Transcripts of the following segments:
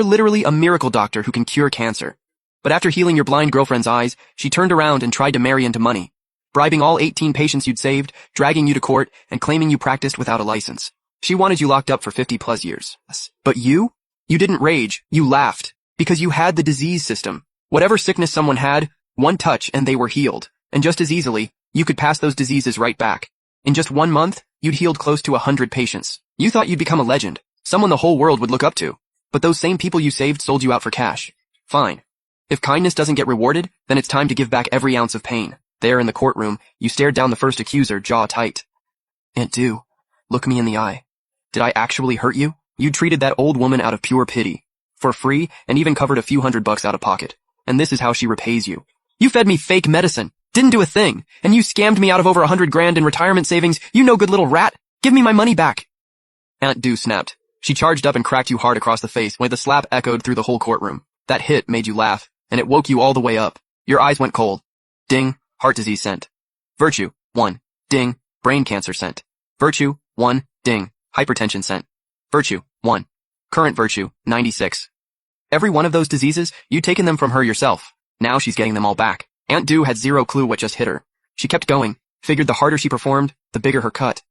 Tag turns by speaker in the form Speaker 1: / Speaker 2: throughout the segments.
Speaker 1: You're literally a miracle doctor who can cure cancer. But after healing your blind girlfriend's eyes, she turned around and tried to marry into money, bribing all 18 patients you'd saved, dragging you to court, and claiming you practiced without a license. She wanted you locked up for 50+ years. But you didn't rage, you laughed, because you had the disease system. Whatever sickness someone had, one touch and they were healed. And just as easily, you could pass those diseases right back. In just 1 month, you'd healed close to 100 patients. You thought you'd become a legend, someone the whole world would look up to. But those same people you saved sold you out for cash. Fine. If kindness doesn't get rewarded, then it's time to give back every ounce of pain. There in the courtroom, you stared down the first accuser, jaw tight. Aunt Du, look me in the eye. Did I actually hurt you? You treated that old woman out of pure pity. For free, and even covered a few $100 out of pocket. And this is how she repays you. You fed me fake medicine, didn't do a thing, and you scammed me out of over 100 grand in retirement savings, you no good little rat. Give me my money back. Aunt Du snapped. She charged up and cracked you hard across the face when the slap echoed through the whole courtroom. That hit made you laugh, and it woke you all the way up. Your eyes went cold. Ding, heart disease scent. Virtue, 1. Ding, brain cancer scent. Virtue, 1. Ding, hypertension scent. Virtue, 1. Current virtue, 96. Every one of those diseases, you'd taken them from her yourself. Now she's getting them all back. Aunt Du had zero clue what just hit her. She kept going, figured the harder she performed, the bigger her cut.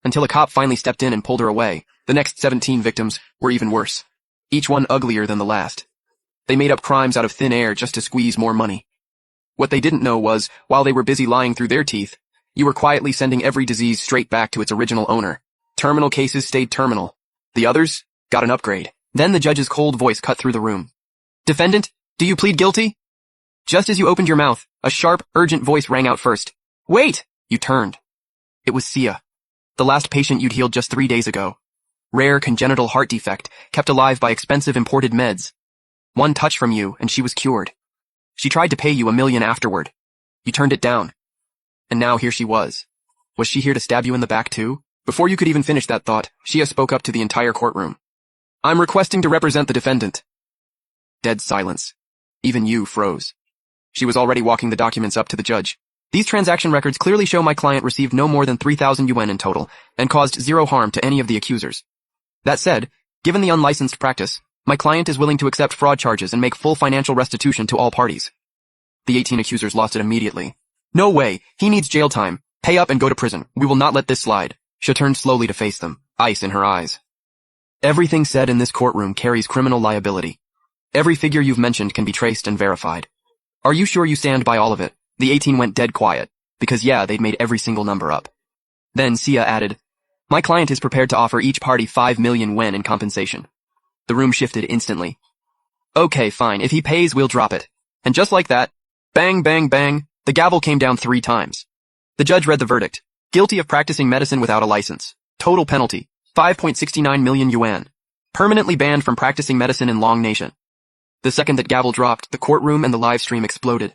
Speaker 1: Until a cop finally stepped in and pulled her away. The next 17 victims were even worse. Each one uglier than the last. They made up crimes out of thin air just to squeeze more money. What they didn't know was, while they were busy lying through their teeth, you were quietly sending every disease straight back to its original owner. Terminal cases stayed terminal. The others got an upgrade. Then the judge's cold voice cut through the room. Defendant, do you plead guilty? Just as you opened your mouth, a sharp, urgent voice rang out first. Wait! You turned. It was Sia, the last patient you'd healed just 3 days ago. Rare congenital heart defect, kept alive by expensive imported meds. One touch from you, and she was cured. She tried to pay you $1 million afterward. You turned it down. And now here she was. Was she here to stab you in the back too? Before you could even finish that thought, Sia spoke up to the entire courtroom. I'm requesting to represent the defendant. Dead silence. Even you froze. She was already walking the documents up to the judge. These transaction records clearly show my client received no more than 3,000 yuan in total, and caused zero harm to any of the accusers. That said, given the unlicensed practice, my client is willing to accept fraud charges and make full financial restitution to all parties. The 18 accusers lost it immediately. No way, he needs jail time. Pay up and go to prison. We will not let this slide. She turned slowly to face them, ice in her eyes. Everything said in this courtroom carries criminal liability. Every figure you've mentioned can be traced and verified. Are you sure you stand by all of it? The 18 went dead quiet, because yeah, they'd made every single number up. Then Sia added, my client is prepared to offer each party 5 million yuan in compensation. The room shifted instantly. Okay, fine, if he pays, we'll drop it. And just like that, bang, bang, bang, the gavel came down 3 times. The judge read the verdict. Guilty of practicing medicine without a license. Total penalty, 5.69 million yuan. Permanently banned from practicing medicine in Long Nation. The second that gavel dropped, the courtroom and the live stream exploded.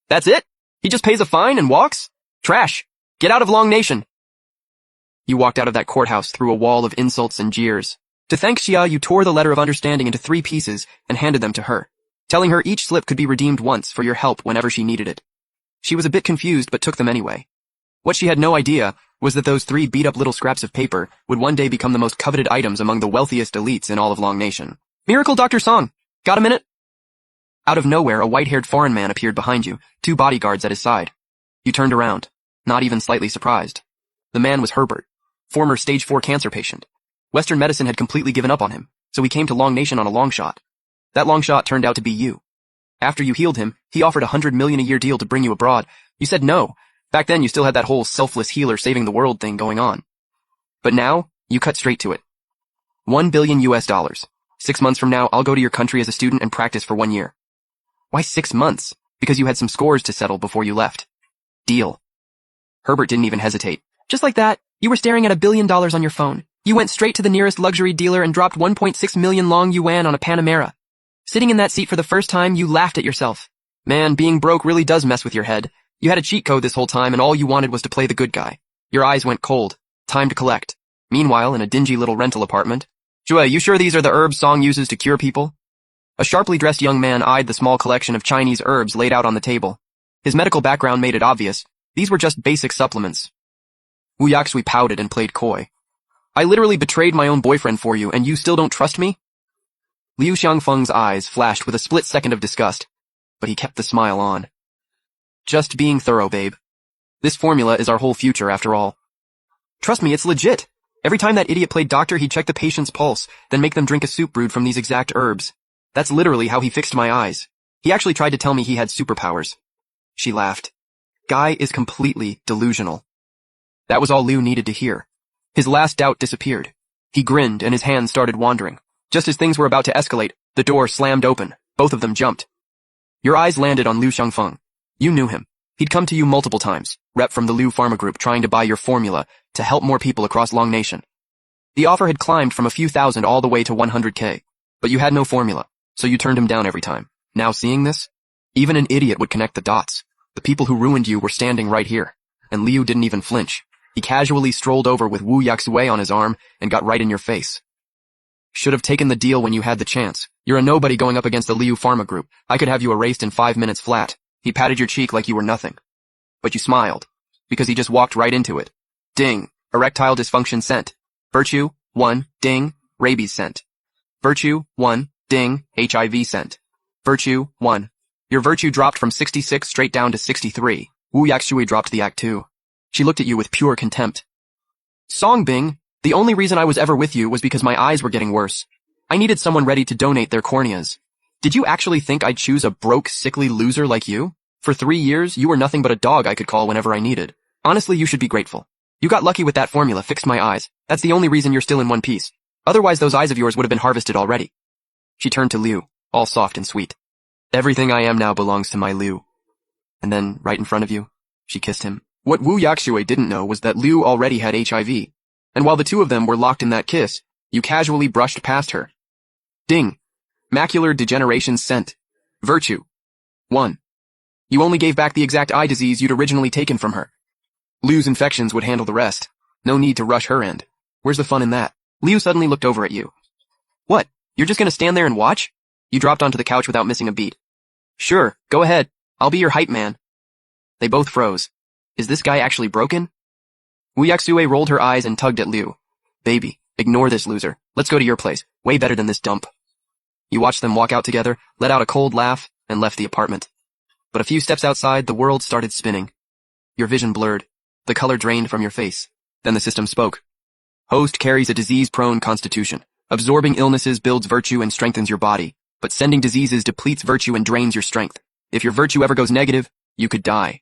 Speaker 1: That's it? He just pays a fine and walks? Trash. Get out of Long Nation. You walked out of that courthouse through a wall of insults and jeers. To thank Xia, you tore the letter of understanding into 3 pieces and handed them to her, telling her each slip could be redeemed once for your help whenever she needed it. She was a bit confused but took them anyway. What she had no idea was that those 3 beat-up little scraps of paper would one day become the most coveted items among the wealthiest elites in all of Long Nation. Miracle Dr. Song, got a minute? Out of nowhere, a white-haired foreign man appeared behind you, 2 bodyguards at his side. You turned around, not even slightly surprised. The man was Herbert, former stage 4 cancer patient. Western medicine had completely given up on him, so he came to Long Nation on a long shot. That long shot turned out to be you. After you healed him, he offered a 100 million a year deal to bring you abroad. You said no. Back then, you still had that whole selfless healer saving the world thing going on. But now, you cut straight to it. $1 billion US. 6 months from now, I'll go to your country as a student and practice for 1 year. Why 6 months? Because you had some scores to settle before you left. Deal. Herbert didn't even hesitate. Just like that, you were staring at $1 billion on your phone. You went straight to the nearest luxury dealer and dropped 1.6 million Long Yuan on a Panamera. Sitting in that seat for the first time, you laughed at yourself. Man, being broke really does mess with your head. You had a cheat code this whole time and all you wanted was to play the good guy. Your eyes went cold. Time to collect. Meanwhile, in a dingy little rental apartment. Joy, you sure these are the herbs Song uses to cure people? A sharply dressed young man eyed the small collection of Chinese herbs laid out on the table. His medical background made it obvious. These were just basic supplements. Wu Yaxui pouted and played coy. I literally betrayed my own boyfriend for you, and you still don't trust me? Liu Xiangfeng's eyes flashed with a split second of disgust, but he kept the smile on. Just being thorough, babe. This formula is our whole future, after all. Trust me, it's legit. Every time that idiot played doctor, he'd check the patient's pulse, then make them drink a soup brewed from these exact herbs. That's literally how he fixed my eyes. He actually tried to tell me he had superpowers. She laughed. Guy is completely delusional. That was all Liu needed to hear. His last doubt disappeared. He grinned and his hands started wandering. Just as things were about to escalate, the door slammed open. Both of them jumped. Your eyes landed on Liu Xiangfeng. You knew him. He'd come to you multiple times, rep from the Liu Pharma Group trying to buy your formula to help more people across Long Nation. The offer had climbed from a few thousand all the way to 100K, but you had no formula, so you turned him down every time. Now seeing this, even an idiot would connect the dots. The people who ruined you were standing right here, and Liu didn't even flinch. He casually strolled over with Wu Yaxue on his arm and got right in your face. Should have taken the deal when you had the chance. You're a nobody going up against the Liu Pharma Group. I could have you erased in 5 minutes flat. He patted your cheek like you were nothing. But you smiled, because he just walked right into it. Ding, erectile dysfunction sent. Virtue, 1, ding, rabies sent. Virtue, 1, ding, HIV sent. Virtue, 1. Your virtue dropped from 66 straight down to 63. Wu Yaxue dropped the act too. She looked at you with pure contempt. Songbing, the only reason I was ever with you was because my eyes were getting worse. I needed someone ready to donate their corneas. Did you actually think I'd choose a broke, sickly loser like you? For 3 years, you were nothing but a dog I could call whenever I needed. Honestly, you should be grateful. You got lucky with that formula, fixed my eyes. That's the only reason you're still in one piece. Otherwise, those eyes of yours would have been harvested already. She turned to Liu, all soft and sweet. Everything I am now belongs to my Liu. And then, right in front of you, she kissed him. What Wu Yaxue didn't know was that Liu already had HIV. And while the two of them were locked in that kiss, you casually brushed past her. Ding. Macular degeneration sent. Virtue. 1. You only gave back the exact eye disease you'd originally taken from her. Liu's infections would handle the rest. No need to rush her end. Where's the fun in that? Liu suddenly looked over at you. What? You're just gonna stand there and watch? You dropped onto the couch without missing a beat. Sure, go ahead. I'll be your hype man. They both froze. Is this guy actually broken? Wu Yaxue rolled her eyes and tugged at Liu. Baby, ignore this loser. Let's go to your place. Way better than this dump. You watched them walk out together, let out a cold laugh, and left the apartment. But a few steps outside, the world started spinning. Your vision blurred. The color drained from your face. Then the system spoke. Host carries a disease-prone constitution. Absorbing illnesses builds virtue and strengthens your body, but sending diseases depletes virtue and drains your strength. If your virtue ever goes negative, you could die.